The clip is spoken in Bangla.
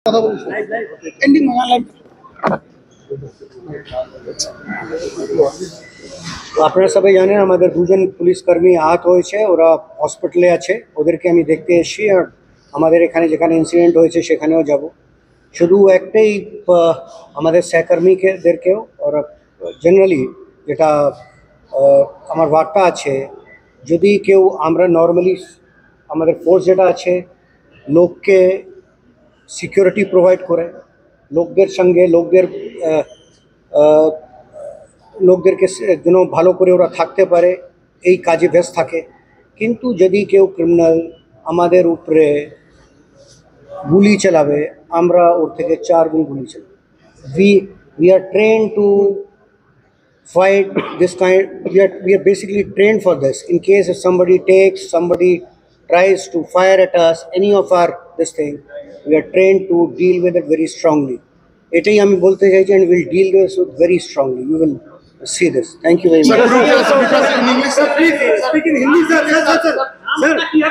কথা বলছি এন্ডিং লাইভ। আপনারা সবাই জানেন আমাদের দুজন পুলিশ কর্মী আহত হয়েছে, ওরা হসপিটালে আছে, ওদেরকে আমি দেখতে এসেছি। আর আমাদের এখানে যেখানে ইনসিডেন্ট হয়েছে সেখানেও যাব। শুধু একটাই আমাদের সহকর্মীদেরকেও ওরা জেনারেলি যেটা আমার বার্তা আছে, যদি কেউ আমরা নর্মালি আমাদের ফোর্স যেটা আছে লোককে সিকিউরিটি প্রোভাইড করে, লোকদের সঙ্গে লোকদেরকে যেন ভালো করে ওরা থাকতে পারে, এই কাজে ব্যস্ত থাকে। কিন্তু যদি কেউ ক্রিমিনাল আমাদের উপরে গুলি চালাবে, আমরা ওর থেকে 4 গুণ গুলি চালাবো। We are trained to fight this kind. We are basically trained for this. In case if somebody tries to fire at us, any of our this thing, we are trained to deal with it very strongly. এটাই আমি বলতে চাইছি, and we'll deal with it very strongly. You will see this. Thank you very much. Speak in Hindi, sir. Yes, sir.